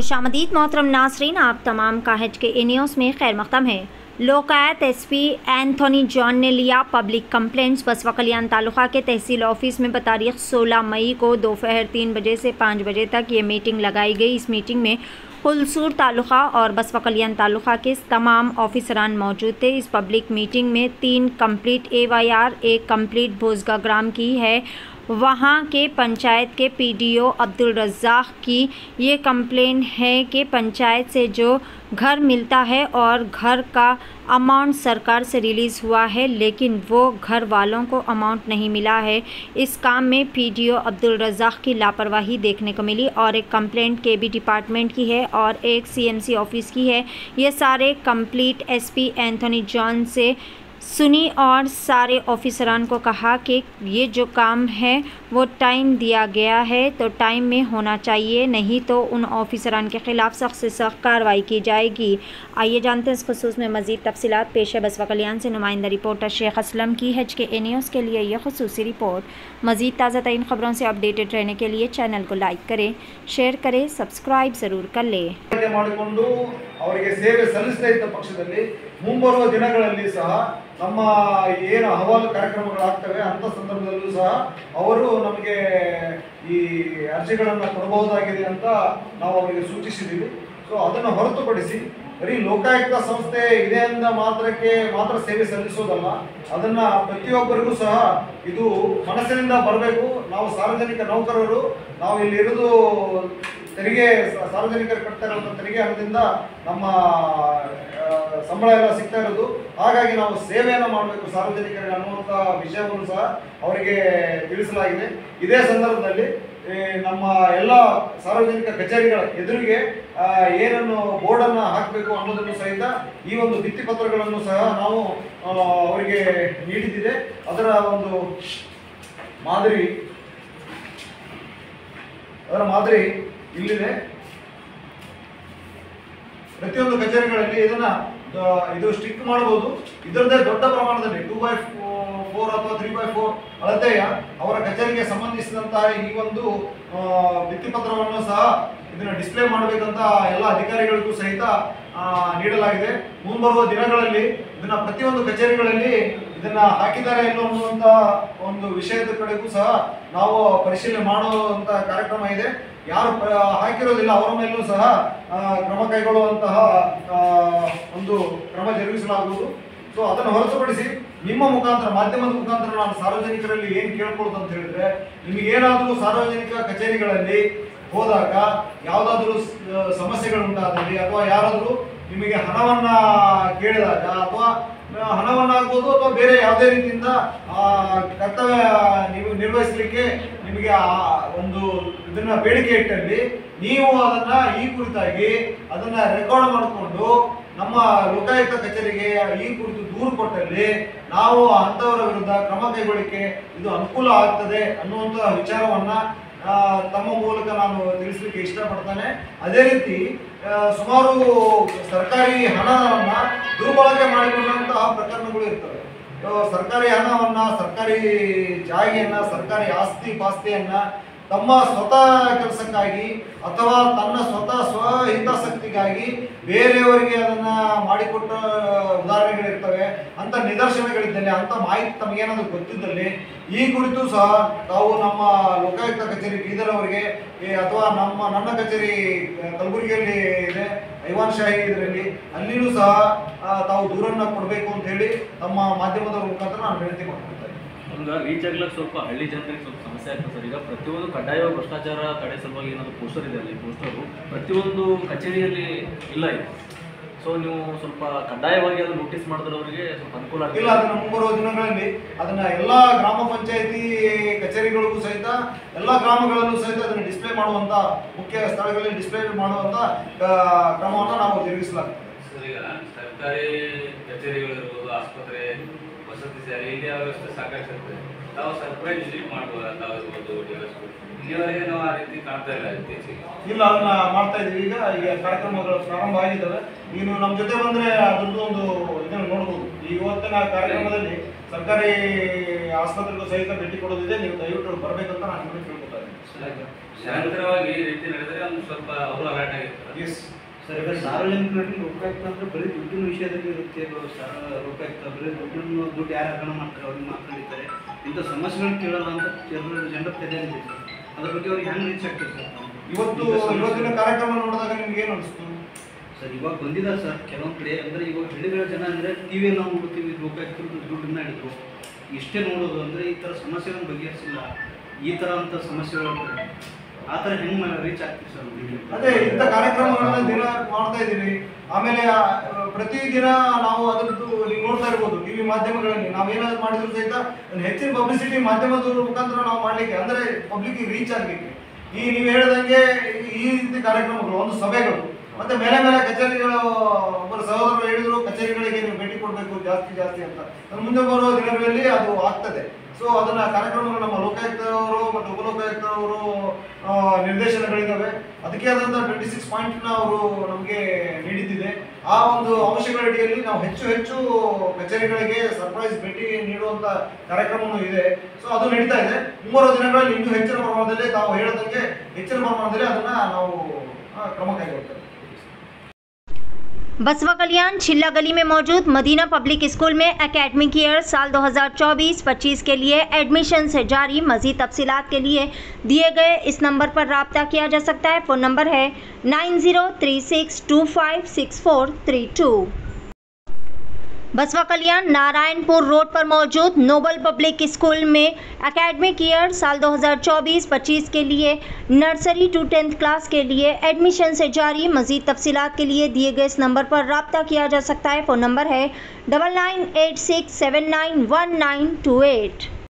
खुशामदीद मोहतरम नासरीन, आप तमाम का HK न्यूज़ में खैर मक़दम है। लोकायत SP एंथोनी जॉन ने लिया पब्लिक कंप्लेंट्स। बसवा कल्याण तालुका के तहसील ऑफिस में बतारीख 16 मई को दोपहर 3 बजे से 5 बजे तक ये मीटिंग लगाई गई। इस मीटिंग में हुलसूर तालुका और बसवा कल्याण तालुका के तमाम ऑफिसरान मौजूद थे। इस पब्लिक मीटिंग में 3 कंप्लीट AYR, 1 कंप्लीट भोजगा ग्राम की है। वहाँ के पंचायत के PDO अब्दुल रज़्ज़ाक़ की ये कंप्लेन है कि पंचायत से जो घर मिलता है और घर का अमाउंट सरकार से रिलीज़ हुआ है, लेकिन वो घर वालों को अमाउंट नहीं मिला है। इस काम में PDO अब्दुल रज़्ज़ाक़ की लापरवाही देखने को मिली और एक कंप्लेंट KB डिपार्टमेंट की है और एक CMC ऑफिस की है। ये सारे कंप्लीट SP एंथोनी जॉन से सुनी और सारे ऑफिसरान को कहा कि ये जो काम है वो टाइम दिया गया है तो टाइम में होना चाहिए, नहीं तो उन ऑफिसरान के ख़िलाफ़ सख्त से सख्त कार्रवाई की जाएगी। आइए जानते हैं इस खुसूस में मज़ीद तफसीलात। पेश है बसवा कल्याण से नुमाइंदा रिपोर्टर शेख असलम की। HK न्यूज़ के लिए यह खुसूसी रिपोर्ट। मज़ीद ताज़ा तरीन ख़बरों से अपडेटेड रहने के लिए चैनल को लाइक करें, शेयर करें, सब्सक्राइब ज़रूर कर लें। ಅವರಿಗೆ ಸೇವೆ ಸಲ್ಲಿಸ್ತಾ ಇದ್ದ ಪಕ್ಷದಲ್ಲಿ ಮುಂಬರುವ ದಿನಗಳಲ್ಲಿ ಸಹ ನಮ್ಮ ಏನು ಅಹವಾಲು ಕಾರ್ಯಕ್ರಮಗಳಾಗ್ತವೆ ಅಂತ ಸಂದರ್ಭದಲ್ಲೂ ಸಹ ಅವರು ನಮಗೆ ಈ ಅರ್ಜಿಗಳನ್ನು ಕೊಡಬಹುದಾಗಿದೆ ಅಂತ ನಾವು ಅವರಿಗೆ ಸೂಚಿಸಿದ್ದೀವಿ. ಸೊ ಅದನ್ನು ಹೊರತುಪಡಿಸಿ ಬರೀ ಲೋಕಾಯುಕ್ತ ಸಂಸ್ಥೆ ಇದೆ ಅಂದ ಮಾತ್ರ ಸೇವೆ ಸಲ್ಲಿಸೋದಲ್ಲ, ಅದನ್ನ ಪ್ರತಿಯೊಬ್ಬರಿಗೂ ಸಹ ಇದು ಮನಸ್ಸಿನಿಂದ ಬರಬೇಕು. ನಾವು ಸಾರ್ವಜನಿಕ ನೌಕರರು, ನಾವು ಇಲ್ಲಿ ಇರೋದು ತೆರಿಗೆ ಸಾರ್ವಜನಿಕರು ಕಟ್ತಾ ಇರುವಂಥ ತೆರಿಗೆ ಹಣದಿಂದ ನಮ್ಮ ಸಂಬಳ ಎಲ್ಲ ಸಿಗ್ತಾ ಇರೋದು. ಹಾಗಾಗಿ ನಾವು ಸೇವೆಯನ್ನು ಮಾಡಬೇಕು ಸಾರ್ವಜನಿಕರಿಗೆ ಅನ್ನುವಂಥ ವಿಷಯವನ್ನು ಸಹ ಅವರಿಗೆ ತಿಳಿಸಲಾಗಿದೆ. ಇದೇ ಸಂದರ್ಭದಲ್ಲಿ ನಮ್ಮ ಎಲ್ಲ ಸಾರ್ವಜನಿಕ ಕಚೇರಿಗಳ ಎದುರಿಗೆ ಏನನ್ನು ಬೋರ್ಡನ್ನು ಹಾಕಬೇಕು ಅನ್ನೋದನ್ನು ಸಹಿತ ಈ ಒಂದು ಭಿತ್ತಿಪತ್ರಗಳನ್ನು ಸಹ ನಾವು ಅವರಿಗೆ ನೀಡಿದ್ದಿದೆ. ಅದರ ಒಂದು ಮಾದರಿ ಇಲ್ಲಿದೆ. ಪ್ರತಿಯೊಂದು ಕಚೇರಿಗಳಲ್ಲಿ ಇದು ಸ್ಟಿಕ್ ಮಾಡಬಹುದು. ಇದರದ್ದೇ ದೊಡ್ಡ ಪ್ರಮಾಣದಲ್ಲಿ 2x4 ಅಥವಾ 3x4 ಅಳತೆಯ ಅವರ ಕಚೇರಿಗೆ ಸಂಬಂಧಿಸಿದಂತಹ ಈ ಒಂದು ಭಿತ್ತಿಪತ್ರವನ್ನು ಸಹ ಇದನ್ನು ಡಿಸ್ಪ್ಲೇ ಮಾಡಬೇಕಂತ ಎಲ್ಲ ಅಧಿಕಾರಿಗಳಿಗೂ ಸಹಿತ ನೀಡಲಾಗಿದೆ. ಮುಂಬರುವ ದಿನಗಳಲ್ಲಿ ಇದನ್ನ ಪ್ರತಿಯೊಂದು ಕಚೇರಿಗಳಲ್ಲಿ ಇದನ್ನ ಹಾಕಿದ್ದಾರೆ ಇಲ್ಲೋ ಅನ್ನುವಂಥ ಒಂದು ವಿಷಯದ ಕಡೆಗೂ ಸಹ ನಾವು ಪರಿಶೀಲನೆ ಮಾಡುವಂಥ ಕಾರ್ಯಕ್ರಮ ಇದೆ. ಯಾರು ಹಾಕಿರೋದಿಲ್ಲ ಅವರ ಮೇಲೂ ಸಹ ಕ್ರಮ ಕೈಗೊಳ್ಳುವಂತಹ ಒಂದು ಕ್ರಮ ಜರುಗಿಸಲಾಗುವುದು. ಸೊ ಅದನ್ನು ಹೊರತುಪಡಿಸಿ ನಿಮ್ಮ ಮುಖಾಂತರ, ಮಾಧ್ಯಮದ ಮುಖಾಂತರ ನಾನು ಸಾರ್ವಜನಿಕರಲ್ಲಿ ಏನು ಕೇಳ್ಕೊಳ್ಳೋದು ಅಂತ ಹೇಳಿದ್ರೆ, ನಿಮಗೇನಾದರೂ ಸಾರ್ವಜನಿಕ ಕಚೇರಿಗಳಲ್ಲಿ ಹೋದಾಗ ಯಾವುದಾದ್ರೂ ಸಮಸ್ಯೆಗಳುಂಟಾದಲ್ಲಿ ಅಥವಾ ಯಾರಾದರೂ ನಿಮಗೆ ಹಣವನ್ನ ಕೇಳಿದಾಗ ಅಥವಾ ಹಣವನ್ನಾಗ್ಬೋದು ಅಥವಾ ಬೇರೆ ಯಾವುದೇ ರೀತಿಯಿಂದ ಕರ್ತವ್ಯ ನೀವು ನಿರ್ವಹಿಸಲಿಕ್ಕೆ ನಿಮಗೆ ಒಂದು ಇದನ್ನ ಬೇಡಿಕೆ ಇಟ್ಟಲ್ಲಿ ನೀವು ಅದನ್ನ ಈ ಕುರಿತಾಗಿ ಅದನ್ನ ರೆಕಾರ್ಡ್ ಮಾಡಿಕೊಂಡು ನಮ್ಮ ಲೋಕಾಯುಕ್ತ ಕಚೇರಿಗೆ ಈ ಕುರಿತು ದೂರು ಕೊಟ್ಟಲ್ಲಿ ನಾವು ಅಂಥವರ ವಿರುದ್ಧ ಕ್ರಮ ಕೈಗೊಳ್ಳಿಕ್ಕೆ ಇದು ಅನುಕೂಲ ಆಗ್ತದೆ ಅನ್ನುವಂಥ ವಿಚಾರವನ್ನ ತಮ್ಮ ಮೂಲಕ ನಾನು ತಿಳಿಸಲಿಕ್ಕೆ ಇಷ್ಟಪಡ್ತಾನೆ. ಅದೇ ರೀತಿ ಸುಮಾರು ಸರ್ಕಾರಿ ಹಣವನ್ನ ದುರ್ಬಳಕೆ ಮಾಡಿಕೊಂಡಂತಹ ಪ್ರಕರಣಗಳು ಇರ್ತವೆ. ಸರ್ಕಾರಿ ಹಣವನ್ನ, ಸರ್ಕಾರಿ ಜಾಗಿಯನ್ನ, ಸರ್ಕಾರಿ ಆಸ್ತಿ ಪಾಸ್ತಿಯನ್ನ ತಮ್ಮ ಸ್ವತಃ ಕೆಲಸಕ್ಕಾಗಿ ಅಥವಾ ತನ್ನ ಸ್ವ ಹಿತಾಸಕ್ತಿಗಾಗಿ ಬೇರೆಯವರಿಗೆ ಅದನ್ನ ಮಾಡಿಕೊಟ್ಟ ಉದಾಹರಣೆಗಳಿರ್ತವೆ. ಅಂತ ನಿದರ್ಶನಗಳಿದ್ದಲ್ಲಿ, ಅಂತ ಮಾಹಿತಿ ತಮಗೇನಾದರೂ ಗೊತ್ತಿದ್ದಲ್ಲಿ ಈ ಕುರಿತು ಸಹ ತಾವು ನಮ್ಮ ಲೋಕಾಯುಕ್ತ ಕಚೇರಿ ಬೀದರ್ ಅವರಿಗೆ ಅಥವಾ ನನ್ನ ಕಚೇರಿ ಕಲಬುರಗಿಯಲ್ಲಿ ಇದೆ, ಐವಾನ್ ಶಾಹಿ ಇದರಲ್ಲಿ, ಅಲ್ಲಿನೂ ಸಹ ತಾವು ದೂರನ್ನು ಕೊಡಬೇಕು ಅಂತ ಹೇಳಿ ತಮ್ಮ ಮಾಧ್ಯಮದವರ ಮುಖಾಂತರ ನಾನು ವಿನಂತಿ ಮಾಡ್ಕೊಳ್ತೇನೆ. ನಮ್ಗೆ ರೀಚ್ ಆಗ್ಲಿಕ್ಕೆ ಸ್ವಲ್ಪ ಹಳ್ಳಿ ಜನರಿಗೆ ಸ್ವಲ್ಪ ಸಮಸ್ಯೆ ಆಗ್ತದೆ ಸರ್. ಈಗ ಪ್ರತಿಯೊಂದು ಕಡ್ಡಾಯವಾಗಿ ಭ್ರಷ್ಟಾಚಾರ ತಡೆ ಸಲುವಾಗಿ ಏನಾದರೂ ಪೋಸ್ಟರ್ ಇದೆ ಅಲ್ಲಿ, ಪೋಸ್ಟರು ಪ್ರತಿಯೊಂದು ಕಚೇರಿಯಲ್ಲಿ ಇಲ್ಲ ಇದೆ. ಸೊ ನೀವು ಸ್ವಲ್ಪ ಕಡ್ಡಾಯವಾಗಿ ಅದನ್ನು ನೋಟಿಸ್ ಮಾಡಿದ್ರೆ ಅವರಿಗೆ ಸ್ವಲ್ಪ ಅನುಕೂಲ ಆಗಿಲ್ಲ. ಅದನ್ನು ಮುಂಬರುವ ದಿನಗಳಲ್ಲಿ ಅದನ್ನ ಎಲ್ಲ ಗ್ರಾಮ ಪಂಚಾಯಿತಿ ಕಚೇರಿಗಳಿಗೂ ಸಹಿತ ಎಲ್ಲ ಗ್ರಾಮಗಳಲ್ಲೂ ಸಹಿತ ಅದನ್ನು ಡಿಸ್ಪ್ಲೇ ಮಾಡುವಂತ, ಮುಖ್ಯ ಸ್ಥಳಗಳಲ್ಲಿ ಡಿಸ್ಪ್ಲೇ ಮಾಡುವಂತ ಕ್ರಮವನ್ನು ನಾವು ಜರುಗಿಸಲಾಗ್ತದೆ. ಸರ್, ಈಗ ಸರ್ಕಾರಿ ಕಚೇರಿಗಳಿರ್ಬೋದು, ಆಸ್ಪತ್ರೆ, ವಸತಿ ಶಾಲೆ, ಇಲ್ಲಿ ವ್ಯವಸ್ಥೆ ಸಾಕಾಗ್ತದೆ. ನಾವು ಸರ್ಪ್ರೈಸ್ ವಿಸಿಟ್ ಮಾಡ್ಬೋದು ಅಂತ ಇರ್ಬೋದು. ಇಲ್ಲಿವರೆಗೆ ನಾವು ಆ ರೀತಿ ಕಾಣ್ತಾ ಇಲ್ಲ ಇತ್ತೀಚೆಗೆ. ಇಲ್ಲ, ಅದನ್ನ ಮಾಡ್ತಾ ಇದೀವಿ. ಈಗ ಕಾರ್ಯಕ್ರಮಗಳು ಪ್ರಾರಂಭ ಆಗಿದ್ದಾವೆ. ನೀನು ನಮ್ಮ ಜೊತೆ ಬಂದ್ರೆ ಅದ್ರದ್ದು ಒಂದು ಇದನ್ನು ನೋಡ್ಬೋದು. ಈ ಇವತ್ತಿನ ಕಾರ್ಯಕ್ರಮದಲ್ಲಿ ಸರ್ಕಾರಿ ಆಸ್ಪತ್ರೆಗೂ ಸಹಿತ ಭೇಟಿ ಕೊಡೋದಿದೆ, ನೀವು ದಯವಿಟ್ಟು ಬರಬೇಕಂತ ನಾನು ನಿಮಗೆ ಕೇಳ್ಕೊತಾ ಇದ್ದೀನಿ. ಶಾಂತರವಾಗಿ ಈ ರೀತಿ ನಡೆದರೆ ಒಂದು ಸ್ವಲ್ಪ ಅವರು ಅಲರ್ಟ್ ಆಗಿರ್ತಾರೆ. ಎಸ್ ಸರ್, ಈಗ ಸಾರ್ವಜನಿಕರಲ್ಲಿ ಲೋಕಾಯುಕ್ತ ಅಂದರೆ ಬರೀ ದುಡ್ಡಿನ ವಿಷಯದಲ್ಲಿ ಇರುತ್ತೆ. ಲೋಕಾಯುಕ್ತ ಬರೀ ದುಡ್ಡು ಯಾರು ಹಗರಣ ಮಾಡ್ತಾರೆ ಅವ್ರಿಗೆ ಮಾತನಾಡಿದ್ದಾರೆ. ಇಂಥ ಸಮಸ್ಯೆಗಳನ್ನ ಕೇಳಲ್ಲ ಅಂತ ಜನರ ತಲೆಯಲ್ಲಿದೆ ಸರ್. ಅದ್ರ ಬಗ್ಗೆ ಅವ್ರಿಗೆ ಹೆಂಗೆ ರೀಚ್ ಆಗ್ತದೆ ಸರ್? ಇವತ್ತಿನ ಕಾರ್ಯಕ್ರಮ ನೋಡಿದಾಗ ನಿಮ್ಗೆ ಏನು ಅನಿಸ್ತು ಸರ್? ಇವಾಗ ಬಂದಿದ್ದಾರೆ ಸರ್ ಕೆಲವೊಂದು ಕಡೆ. ಅಂದರೆ ಇವಾಗ ಹಳ್ಳಿಗಳ ಜನ ಅಂದರೆ ಟಿ ವಿಯಲ್ಲಿ ನಾವು ನೋಡ್ತೀವಿ, ಲೋಕಾಯುಕ್ತರು ದುಡ್ಡನ್ನ ಹಿಡಿದ್ರು ಇಷ್ಟೇ ನೋಡೋದು. ಅಂದರೆ ಈ ಥರ ಸಮಸ್ಯೆಗಳನ್ನು ಬಗೆಹರಿಸಿಲ್ಲ, ಈ ಥರ ಅಂತ ಸಮಸ್ಯೆಗಳು ಆ ಥರ ಹೆಂಗೆ ರೀಚ್ ಆಗ್ತೀವಿ ಸರ್? ಅದೇ ಇಂಥ ಕಾರ್ಯಕ್ರಮಗಳನ್ನ ದಿನ ಮಾಡ್ತಾ ಇದ್ದೀವಿ. ಆಮೇಲೆ ಪ್ರತಿದಿನ ನಾವು ಅದರದ್ದು ನೀವು ನೋಡ್ತಾ ಇರ್ಬೋದು ಟಿವಿ ಮಾಧ್ಯಮಗಳಲ್ಲಿ ನಾವೇನಾದ್ರು ಮಾಡಿದ್ರು ಸಹಿತ ಹೆಚ್ಚಿನ ಪಬ್ಲಿಸಿಟಿ ಮಾಧ್ಯಮದ ಮುಖಾಂತರ ನಾವು ಮಾಡಲಿಕ್ಕೆ, ಅಂದರೆ ಪಬ್ಲಿಕ್ ರೀಚ್ ಆಗಲಿಕ್ಕೆ ಈ ನೀವು ಹೇಳಿದಂಗೆ ಈ ರೀತಿ ಕಾರ್ಯಕ್ರಮಗಳು, ಒಂದು ಸಭೆಗಳು, ಮತ್ತೆ ಮೇಲೆ ಮೇಲೆ ಕಚೇರಿಗಳು, ಒಬ್ಬರು ಸಹೋದರರು ಹೇಳಿದ್ರು ಕಚೇರಿಗಳಿಗೆ ನೀವು ಭೇಟಿ ಕೊಡಬೇಕು ಜಾಸ್ತಿ ಅಂತ. ಮುಂದೆ ಬರುವ ದಿನಗಳಲ್ಲಿ ಅದು ಆಗ್ತದೆ. ಸೊ ಅದನ್ನ ಕಾರ್ಯಕ್ರಮಗಳು ನಮ್ಮ ಲೋಕಾಯುಕ್ತವರು ಮತ್ತು ಉಪಲೋಕಾಯುಕ್ತವರು ನಿರ್ದೇಶನಗಳಿದ್ದಾವೆ. ಅದಕ್ಕೆ ಆದಂಥ 26 ಪಾಯಿಂಟ್ನ ಅವರು ನಮಗೆ ನೀಡಿದ್ದಿದೆ. ಆ ಒಂದು ಅಂಶಗಳಡಿಯಲ್ಲಿ ನಾವು ಹೆಚ್ಚು ಕಚೇರಿಗಳಿಗೆ ಸರ್ಪ್ರೈಸ್ ಭೇಟಿ ನೀಡುವಂಥ ಕಾರ್ಯಕ್ರಮವೂ ಇದೆ. ಸೊ ಅದು ನಡೀತಾ ಇದೆ. ಮುಂಬರುವ ದಿನಗಳಲ್ಲಿ ಇನ್ನೂ ಹೆಚ್ಚಿನ ಪ್ರಮಾಣದಲ್ಲಿ ತಾವು ಹೇಳದಂಗೆ ಹೆಚ್ಚಿನ ಪ್ರಮಾಣದಲ್ಲಿ ಅದನ್ನ ನಾವು ಕ್ರಮ ಕೈಗೊಳ್ತೇವೆ. बसवा कल्याण छिल्ला गली में मौजूद मदीना पब्लिक स्कूल में एकेडमिक ईयर साल 2024-25 के लिए एडमिशन से जारी। मज़ीद तफसीलात के लिए दिए गए इस नंबर पर रब्ता किया जा सकता है। फ़ोन नंबर है 9036256432। बसवा कल्याण नारायणपुर रोड पर मौजूद नोबल पब्लिक स्कूल में एकेडमिक ईयर साल 2024-25 के लिए नर्सरी टू 10th क्लास के लिए एडमिशन से जारी। मज़ीद तफसीलात के लिए दिए गए इस नंबर पर रब्ता किया जा सकता है। फ़ोन नंबर है 9986791928।